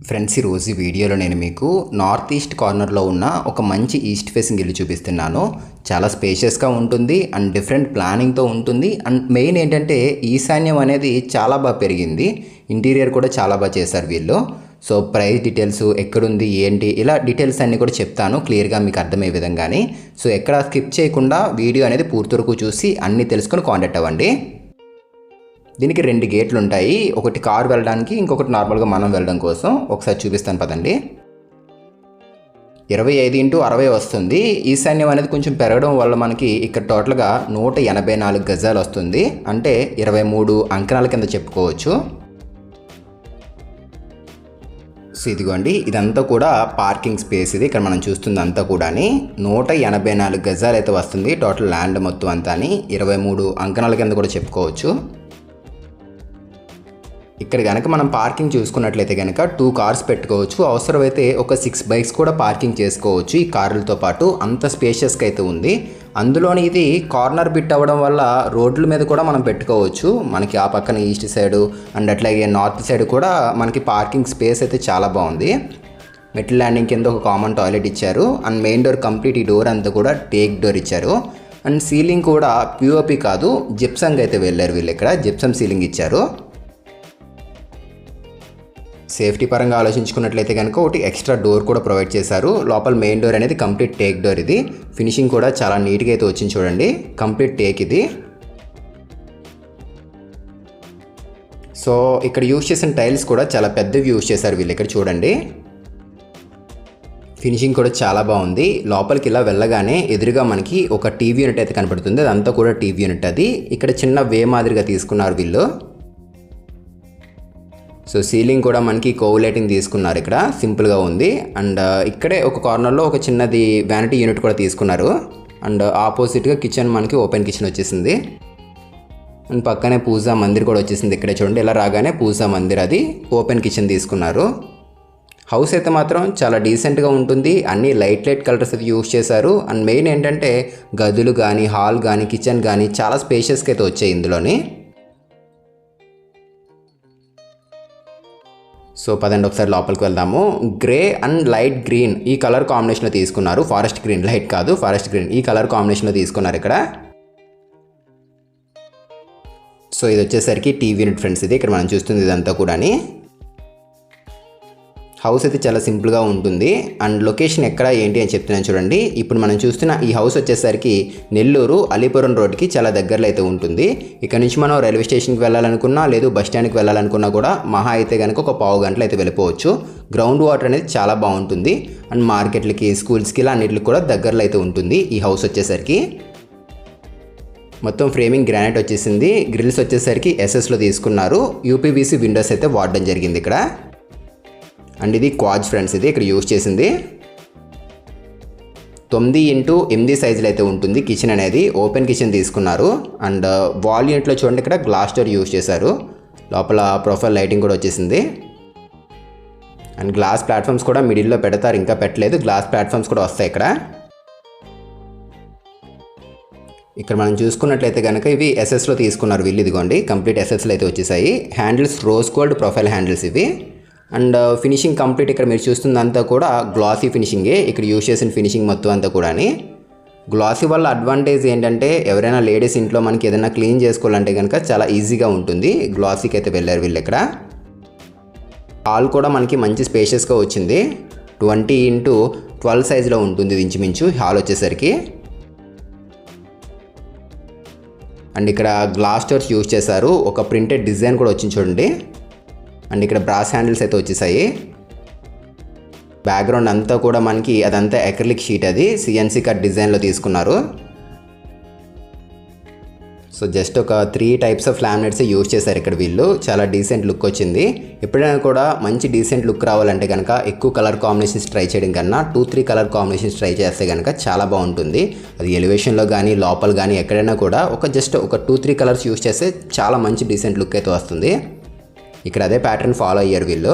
Friends, ఈరోజు ఈ వీడియోలో నేను మీకు నార్త్ ఈస్ట్ కార్నర్లో ఉన్న ఒక మంచి ఈస్ట్ ఫేసింగ్ ఇల్లు చూపిస్తున్నాను. చాలా స్పేషియస్గా ఉంటుంది అండ్ డిఫరెంట్ ప్లానింగ్తో ఉంటుంది. అండ్ మెయిన్ ఏంటంటే ఈశాన్యం అనేది చాలా బాగా పెరిగింది. ఇంటీరియర్ కూడా చాలా బాగా చేశారు వీళ్ళు. సో ప్రైస్ డీటెయిల్స్, ఎక్కడుంది ఏంటి, ఇలా డీటెయిల్స్ అన్నీ కూడా చెప్తాను క్లియర్గా మీకు అర్థమయ్యే విధంగానే. సో ఎక్కడ స్కిప్ చేయకుండా వీడియో అనేది పూర్తి వరకు చూసి అన్నీ తెలుసుకొని కాంటాక్ట్ అవ్వండి. దీనికి 2 గేట్లు ఉంటాయి. ఒకటి కార్ వెళ్ళడానికి, ఇంకొకటి నార్మల్గా మనం వెళ్ళడం కోసం. ఒకసారి చూపిస్తాను పదండి. 25x60 వస్తుంది. ఈశాన్యం అనేది కొంచెం పెరగడం వల్ల మనకి ఇక్కడ టోటల్గా 184 గజాలు వస్తుంది. అంటే 23 అంకణాల కింద చెప్పుకోవచ్చు. సో ఇదిగోండి, ఇదంతా కూడా పార్కింగ్ స్పేస్. ఇది ఇక్కడ మనం చూస్తుంది అంతా కూడా 184 గజాలు అయితే వస్తుంది టోటల్ ల్యాండ్ మొత్తం అంతా. 23 అంకణాల కింద కూడా చెప్పుకోవచ్చు. ఇక్కడ కనుక మనం పార్కింగ్ చూసుకున్నట్లయితే కనుక 2 కార్స్ పెట్టుకోవచ్చు. అవసరమైతే ఒక 6 బైక్స్ కూడా పార్కింగ్ చేసుకోవచ్చు ఈ కార్లతో పాటు. అంత స్పేషియస్గా అయితే ఉంది. అందులోని ఇది కార్నర్ బిట్ అవ్వడం వల్ల రోడ్ల మీద కూడా మనం పెట్టుకోవచ్చు. మనకి ఆ పక్కన ఈస్ట్ సైడు అండ్ అట్లాగే నార్త్ సైడ్ కూడా మనకి పార్కింగ్ స్పేస్ అయితే చాలా బాగుంది. మెటల్ ల్యాండింగ్ కింద ఒక కామన్ టాయిలెట్ ఇచ్చారు. అండ్ మెయిన్ డోర్ కంప్లీట్ ఈ డోర్ అంతా కూడా టేక్ డోర్ ఇచ్చారు. అండ్ సీలింగ్ కూడా పిఓపి కాదు, జిప్సంగా అయితే వెళ్ళారు వీళ్ళు. ఇక్కడ జిప్సం సీలింగ్ ఇచ్చారు. సేఫ్టీ పరంగా ఆలోచించుకున్నట్లయితే కనుక ఒకటి ఎక్స్ట్రా డోర్ కూడా ప్రొవైడ్ చేశారు. లోపల మెయిన్ డోర్ అనేది కంప్లీట్ టేక్ డోర్. ఇది ఫినిషింగ్ కూడా చాలా నీట్గా అయితే వచ్చింది చూడండి. కంప్లీట్ టేక్ ఇది. సో ఇక్కడ యూజ్ చేసిన టైల్స్ కూడా చాలా పెద్దవి యూజ్ చేశారు వీళ్ళు. ఇక్కడ చూడండి, ఫినిషింగ్ కూడా చాలా బాగుంది. లోపలికి ఇలా వెళ్ళగానే ఎదురుగా మనకి ఒక టీవీ యూనిట్ అయితే కనపడుతుంది. అదంతా కూడా టీవీ యూనిట్. అది ఇక్కడ చిన్న వే మాదిరిగా తీసుకున్నారు వీళ్ళు. సో సీలింగ్ కూడా మనకి కోవ్ లైటింగ్ తీసుకున్నారు. ఇక్కడ సింపుల్గా ఉంది. అండ్ ఇక్కడే ఒక కార్నర్లో ఒక చిన్నది వ్యానిటీ యూనిట్ కూడా తీసుకున్నారు. అండ్ ఆపోజిట్గా కిచెన్ మనకి ఓపెన్ కిచెన్ వచ్చేసింది. అండ్ పక్కనే పూజా మందిర్ కూడా వచ్చేసింది. ఇక్కడే చూడండి, ఇలా రాగానే పూజా మందిర్, అది ఓపెన్ కిచెన్ తీసుకున్నారు. హౌస్ అయితే మాత్రం చాలా డీసెంట్గా ఉంటుంది. అన్ని లైట్ కలర్స్ అయితే యూజ్ చేశారు. అండ్ మెయిన్ ఏంటంటే గదులు కానీ, హాల్ కానీ, కిచెన్ కానీ చాలా స్పేషియస్గా అయితే వచ్చాయి ఇందులోని. సో పదండి ఒకసారి లోపలికి వెళ్దాము. గ్రే అండ్ లైట్ గ్రీన్ ఈ కలర్ కాంబినేషన్లో తీసుకున్నారు. ఫారెస్ట్ గ్రీన్, లైట్ కాదు, ఫారెస్ట్ గ్రీన్ ఈ కలర్ కాంబినేషన్లో తీసుకున్నారు ఇక్కడ. సో ఇది వచ్చేసరికి టీవీ యూనిట్ ఫ్రెండ్స్. ఇది ఇక్కడ మనం చూస్తుంది ఇదంతా కూడా. హౌస్ అయితే చాలా సింపుల్గా ఉంటుంది. అండ్ లొకేషన్ ఎక్కడ ఏంటి అని చెప్తున్నాను చూడండి. ఇప్పుడు మనం చూస్తున్న ఈ హౌస్ వచ్చేసరికి నెల్లూరు అలీపురం రోడ్కి చాలా దగ్గరలో అయితే ఉంటుంది. ఇక్కడ నుంచి మనం రైల్వే స్టేషన్కి వెళ్ళాలనుకున్నా, లేదు బస్ స్టాండ్కి వెళ్ళాలనుకున్నా కూడా మహా అయితే కనుక ఒక 15 గంటలు అయితే వెళ్ళిపోవచ్చు. గ్రౌండ్ వాటర్ అనేది చాలా బాగుంటుంది. అండ్ మార్కెట్లకి, స్కూల్స్కి ఇలా అన్నిటికి కూడా దగ్గరలో అయితే ఉంటుంది ఈ హౌస్ వచ్చేసరికి. మొత్తం ఫ్రేమింగ్ గ్రానైట్ వచ్చేసింది. గ్రిల్స్ వచ్చేసరికి ఎస్ఎస్లో తీసుకున్నారు. యూపీవీసీ విండోస్ అయితే వాడడం జరిగింది ఇక్కడ. అండ్ ఇది క్వాజ్ ఫ్రెండ్స్. ఇది ఇక్కడ యూజ్ చేసింది 9x8 సైజులు అయితే ఉంటుంది కిచెన్ అనేది. ఓపెన్ కిచెన్ తీసుకున్నారు. అండ్ వాల్ యూనిట్లో చూడండి, ఇక్కడ గ్లాస్ డోర్ యూజ్ చేశారు. లోపల ప్రొఫైల్ లైటింగ్ కూడా వచ్చేసింది. అండ్ గ్లాస్ ప్లాట్ఫామ్స్ కూడా మిడిల్లో పెడతారు, ఇంకా పెట్టలేదు. గ్లాస్ ప్లాట్ఫామ్స్ కూడా వస్తాయి ఇక్కడ. ఇక్కడ మనం చూసుకున్నట్లయితే కనుక ఇవి ఎస్ఎస్లో తీసుకున్నారు వీళ్ళు. ఇదిగోండి, కంప్లీట్ ఎస్ఎస్లో అయితే వచ్చేసాయి. Handles rose gold profile handles ఇవి. అండ్ ఫినిషింగ్ కంప్లీట్ ఇక్కడ మీరు చూస్తుందంతా కూడా గ్లాసీ ఫినిషింగే. ఇక్కడ యూజ్ చేసిన ఫినిషింగ్ మొత్తం అంతా కూడా. గ్లాసీ వల్ల అడ్వాంటేజ్ ఏంటంటే ఎవరైనా లేడీస్ ఇంట్లో మనకి ఏదైనా క్లీన్ చేసుకోవాలంటే కనుక చాలా ఈజీగా ఉంటుంది. గ్లాసీకి అయితే వెళ్ళారు వీళ్ళు ఇక్కడ. హాల్ కూడా మనకి మంచి స్పేషియస్గా వచ్చింది. 20x12 సైజులో ఉంటుంది ఇది ఇంచుమించు హాల్ వచ్చేసరికి. అండ్ ఇక్కడ గ్లాస్ డోర్స్ యూజ్ చేశారు. ఒక ప్రింటెడ్ డిజైన్ కూడా వచ్చింది చూడండి. అండ్ ఇక్కడ బ్రాస్ హ్యాండిల్స్ అయితే వచ్చేసాయి. బ్యాక్గ్రౌండ్ అంతా కూడా మనకి అదంతా అక్రిలిక్ షీట్, అది సిఎన్సీ కట్ డిజైన్లో తీసుకున్నారు. సో జస్ట్ ఒక 3 టైప్స్ ఆఫ్ లామినేట్స్ యూజ్ చేశారు ఇక్కడ వీళ్ళు. చాలా డీసెంట్ లుక్ వచ్చింది. ఎప్పుడైనా కూడా మంచి డీసెంట్ లుక్ రావాలంటే కనుక ఎక్కువ కలర్ కాంబినేషన్స్ ట్రై చేయడం కన్నా 2-3 కలర్ కాంబినేషన్స్ ట్రై చేస్తే కనుక చాలా బాగుంటుంది. అది ఎలివేషన్లో కానీ, లోపల కానీ ఎక్కడైనా కూడా జస్ట్ ఒక 2-3 కలర్స్ యూజ్ చేస్తే చాలా మంచి డీసెంట్ లుక్ అయితే వస్తుంది. ఇక్కడ అదే ప్యాటర్న్ ఫాలో అయ్యారు వీళ్ళు.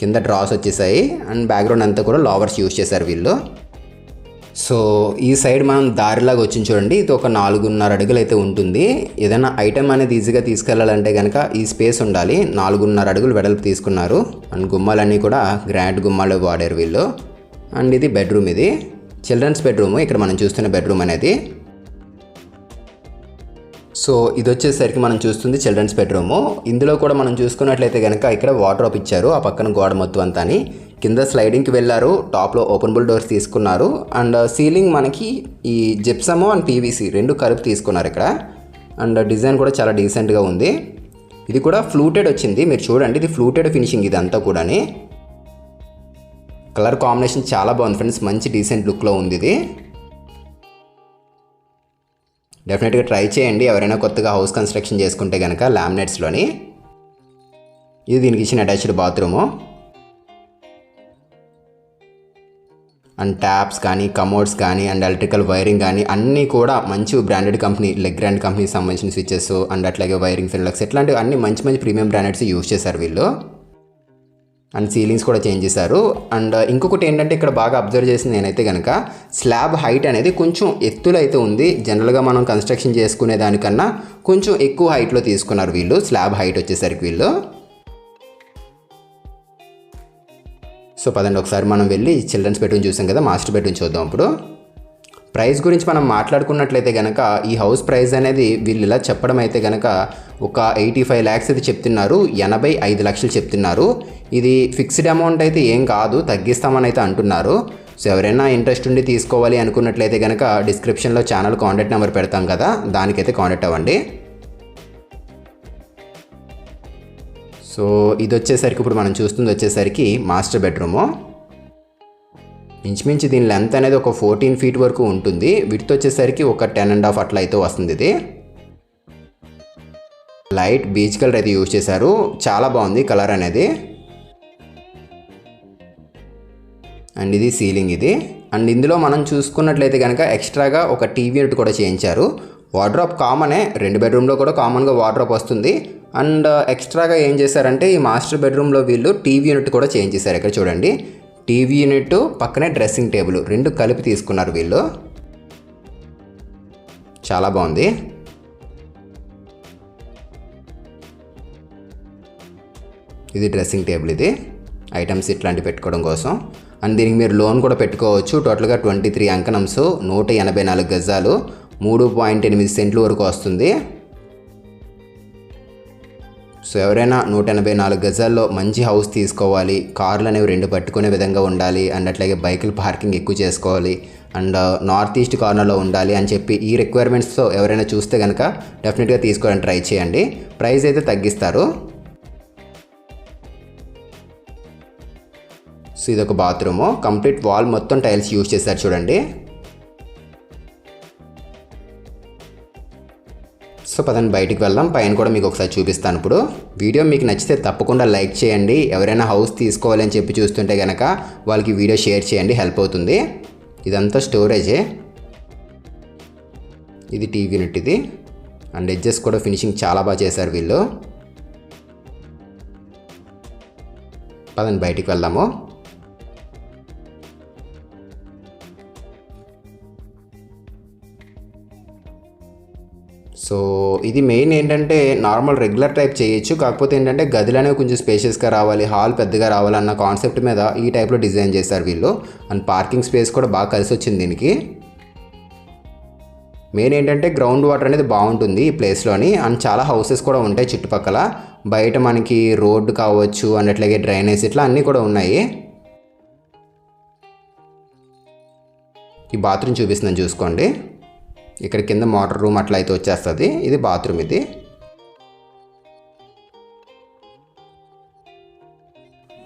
కింద డ్రాస్ వచ్చేసాయి. అండ్ బ్యాక్గ్రౌండ్ అంతా కూడా లావర్స్ యూజ్ చేశారు వీళ్ళు. సో ఈ సైడ్ మనం దారిలాగా వచ్చింది చూడండి, ఇది ఒక 4.5 అడుగులు అయితే ఉంటుంది. ఏదైనా ఐటెం అనేది ఈజీగా తీసుకెళ్లాలంటే కనుక ఈ స్పేస్ ఉండాలి. 4.5 అడుగులు వెడల్పు తీసుకున్నారు. అండ్ గుమ్మాలన్నీ కూడా గ్రాండ్ గుమ్మాలు వాడారు వీళ్ళు. అండ్ ఇది బెడ్రూమ్, ఇది చిల్డ్రన్స్ బెడ్రూమ్. ఇక్కడ మనం చూస్తున్న బెడ్రూమ్ అనేది. సో ఇది వచ్చేసరికి మనం చూస్తుంది చిల్డ్రన్స్ బెడ్రూము. ఇందులో కూడా మనం చూసుకున్నట్లయితే కనుక ఇక్కడ వార్డ్రోబ్ ఇచ్చారు, ఆ పక్కన గోడ మొత్తం అంతా. కింద స్లైడింగ్కి వెళ్ళారు, టాప్లో ఓపెనబుల్ డోర్స్ తీసుకున్నారు. అండ్ సీలింగ్ మనకి ఈ జిప్సము అండ్ పీవీసీ రెండు కలిపి తీసుకున్నారు ఇక్కడ. అండ్ డిజైన్ కూడా చాలా డీసెంట్గా ఉంది. ఇది కూడా ఫ్లూటెడ్ వచ్చింది, మీరు చూడండి, ఇది ఫ్లూటెడ్ ఫినిషింగ్ ఇదంతా కూడా. కలర్ కాంబినేషన్ చాలా బాగుంది ఫ్రెండ్స్, మంచి డీసెంట్ లుక్లో ఉంది ఇది. డెఫినెట్గా ట్రై చేయండి ఎవరైనా కొత్తగా హౌస్ కన్స్ట్రక్షన్ చేసుకుంటే కనుక లామినేట్స్లోని. ఇది దీనికి ఇచ్చిన అటాచ్డ్ బాత్రూము. అండ్ ట్యాప్స్ కానీ కమోడ్స్ కానీ అండ్ ఎలక్ట్రికల్ వైరింగ్ కానీ అన్నీ కూడా మంచి బ్రాండెడ్ కంపెనీ, లెగ్రాండ్ కంపెనీకి సంబంధించిన స్విచెస్ అండ్ అట్లాగే వైరింగ్ ఫిన్లక్స్ ఇట్లాంటివి అన్ని మంచి మంచి ప్రీమియం బ్రాండెడ్స్ యూజ్ చేశారు వీళ్ళు. అండ్ సీలింగ్స్ కూడా చేంజ్ చేశారు. అండ్ ఇంకొకటి ఏంటంటే ఇక్కడ బాగా అబ్జర్వ్ చేసింది నేనైతే కనుక స్లాబ్ హైట్ అనేది కొంచెం ఎత్తులో అయితే ఉంది. జనరల్గా మనం కన్స్ట్రక్షన్ చేసుకునే దానికన్నా కొంచెం ఎక్కువ హైట్లో తీసుకున్నారు వీళ్ళు స్లాబ్ హైట్ వచ్చేసరికి వీళ్ళు. సో పదండి ఒకసారి మనం వెళ్ళి చిల్డ్రన్స్ బెడ్రూమ్ చూసాం కదా, మాస్టర్ బెడ్రూమ్ చూద్దాం. ఇప్పుడు ప్రైస్ గురించి మనం మాట్లాడుకున్నట్లయితే కనుక ఈ హౌస్ ప్రైస్ అనేది వీళ్ళు ఇలా చెప్పడం అయితే కనుక ఒక 85 lakhs అయితే చెప్తున్నారు, 85 లక్షలు చెప్తున్నారు. ఇది ఫిక్స్డ్ అమౌంట్ అయితే ఏం కాదు, తగ్గిస్తామని అయితే అంటున్నారు. సో ఎవరైనా ఇంట్రెస్ట్ ఉండి తీసుకోవాలి అనుకున్నట్లయితే కనుక డిస్క్రిప్షన్లో ఛానల్ కాంటాక్ట్ నెంబర్ పెడతాం కదా, దానికైతే కాంటాక్ట్ అవ్వండి. సో ఇది వచ్చేసరికి ఇప్పుడు మనం చూస్తుంది వచ్చేసరికి మాస్టర్ బెడ్రూము. ఇంచుమించు దీని లెంత్ అనేది ఒక 14 feet వరకు ఉంటుంది. విడ్త్ వచ్చేసరికి ఒక 10.5 అట్లా అయితే వస్తుంది. ఇది లైట్ బీచ్ కలర్ అయితే యూజ్ చేశారు, చాలా బాగుంది కలర్ అనేది. అండ్ ఇది సీలింగ్ ఇది. అండ్ ఇందులో మనం చూసుకున్నట్లయితే కనుక ఎక్స్ట్రాగా ఒక టీవీ యూనిట్ కూడా చేయించారు. వార్డ్రోబ్ కామనే, 2 బెడ్రూమ్లో కూడా కామన్గా వార్డ్రోబ్ వస్తుంది. అండ్ ఎక్స్ట్రాగా ఏం చేశారంటే ఈ మాస్టర్ బెడ్రూమ్లో వీళ్ళు టీవీ యూనిట్ కూడా చేంజ్ చేశారు. ఇక్కడ చూడండి, టీవీ యూనిట్ పక్కనే డ్రెస్సింగ్ టేబుల్ రెండు కలిపి తీసుకున్నారు వీళ్ళు. చాలా బాగుంది. ఇది డ్రెస్సింగ్ టేబుల్, ఇది ఐటమ్స్ ఇట్లాంటివి పెట్టుకోవడం కోసం. అండ్ దీనికి మీరు లోన్ కూడా పెట్టుకోవచ్చు. టోటల్గా 23 అంకణంస్, 184 గజాలు, 3.8 సెంట్లు వరకు వస్తుంది. సో ఎవరైనా 184 గజాల్లో మంచి హౌస్ తీసుకోవాలి, కార్లు అనేవి 2 పట్టుకునే విధంగా ఉండాలి, అండ్ అట్లాగే బైకులు పార్కింగ్ ఎక్కువ చేసుకోవాలి, అండ్ నార్త్ ఈస్ట్ కార్నర్లో ఉండాలి అని చెప్పి ఈ రిక్వైర్మెంట్స్తో ఎవరైనా చూస్తే కనుక డెఫినెట్గా తీసుకోవడానికి ట్రై చేయండి. ప్రైస్ అయితే తగ్గిస్తారు. సో ఇదొక బాత్రూము, కంప్లీట్ వాల్ మొత్తం టైల్స్ యూజ్ చేశారు చూడండి. సో పదండి బయటికి వెళ్దాం, పైన కూడా మీకు ఒకసారి చూపిస్తాను. ఇప్పుడు వీడియో మీకు నచ్చితే తప్పకుండా లైక్ చేయండి. ఎవరైనా హౌస్ తీసుకోవాలి అని చెప్పి చూస్తుంటే కనుక వాళ్ళకి వీడియో షేర్ చేయండి, హెల్ప్ అవుతుంది. ఇదంతా స్టోరేజే. ఇది టీవీ యూనిట్ ఇది. అండ్ ఎడ్జెస్ కూడా ఫినిషింగ్ చాలా బాగా చేశారు వీళ్ళు. పదండి బయటికి వెళ్దాము. సో ఇది మెయిన్ ఏంటంటే నార్మల్ రెగ్యులర్ టైప్ చేయొచ్చు, కాకపోతే ఏంటంటే గదులు అనేవి కొంచెం స్పేషియస్గా రావాలి, హాల్ పెద్దగా రావాలన్న కాన్సెప్ట్ మీద ఈ టైప్లో డిజైన్ చేశారు వీళ్ళు. అండ్ పార్కింగ్ స్పేస్ కూడా బాగా కలిసి వచ్చింది దీనికి. మెయిన్ ఏంటంటే గ్రౌండ్ వాటర్ అనేది బాగుంటుంది ఈ ప్లేస్లోని. అండ్ చాలా హౌసెస్ కూడా ఉంటాయి చుట్టుపక్కల, బయట మనకి రోడ్డు కావచ్చు అండ్ అట్లాగే డ్రైనేజ్ ఇట్లా అన్నీ కూడా ఉన్నాయి. ఈ బాత్రూమ్ చూపిస్తున్నాను చూసుకోండి. ఇక్కడ కింద మోటార్ రూమ్ అట్లా అయితే వచ్చేస్తుంది. ఇది బాత్రూమ్ ఇది.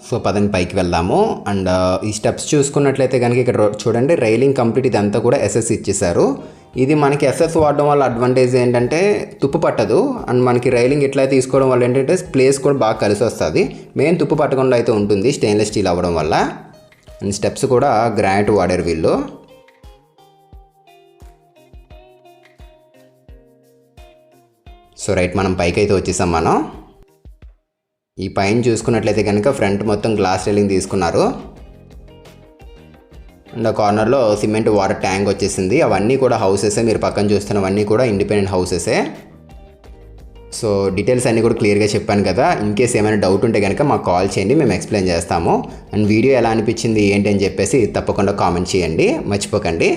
సో పదండి పైకి వెళ్దాము. అండ్ ఈ స్టెప్స్ చూసుకున్నట్లయితే కనుక ఇక్కడ చూడండి, రైలింగ్ కంప్లీట్ ఇదంతా కూడా ఎస్ఎస్ ఇచ్చేసారు. ఇది మనకి ఎస్ఎస్ వాడడం వల్ల అడ్వాంటేజ్ ఏంటంటే తుప్పు పట్టదు. అండ్ మనకి రైలింగ్ ఇట్లా తీసుకోవడం వల్ల ఏంటంటే ప్లేస్ కూడా బాగా కలిసి వస్తుంది. మెయిన్ తుప్పు పట్టకుండా అయితే ఉంటుంది స్టెయిన్లెస్ స్టీల్ అవ్వడం వల్ల. అండ్ స్టెప్స్ కూడా గ్రానైట్ వాడారు వీళ్ళు. సో రైట్, మనం పైకి అయితే వచ్చేసాం మనం. ఈ పైన చూసుకున్నట్లయితే కనుక ఫ్రంట్ మొత్తం గ్లాస్ రైలింగ్ తీసుకున్నారు. అండ్ ఆ కార్నర్లో సిమెంట్ వాటర్ ట్యాంక్ వచ్చేసింది. అవన్నీ కూడా హౌసెసే, మీరు పక్కన చూస్తున్నవన్నీ కూడా ఇండిపెండెంట్ హౌసెసే. సో డీటెయిల్స్ అన్నీ కూడా క్లియర్గా చెప్పాను కదా. ఇన్ కేస్ ఏమైనా డౌట్ ఉంటే కనుక మాకు కాల్ చేయండి, మేము ఎక్స్ప్లెయిన్ చేస్తాము. అండ్ వీడియో ఎలా అనిపించింది ఏంటి అని చెప్పేసి తప్పకుండా కామెంట్ చేయండి, మర్చిపోకండి.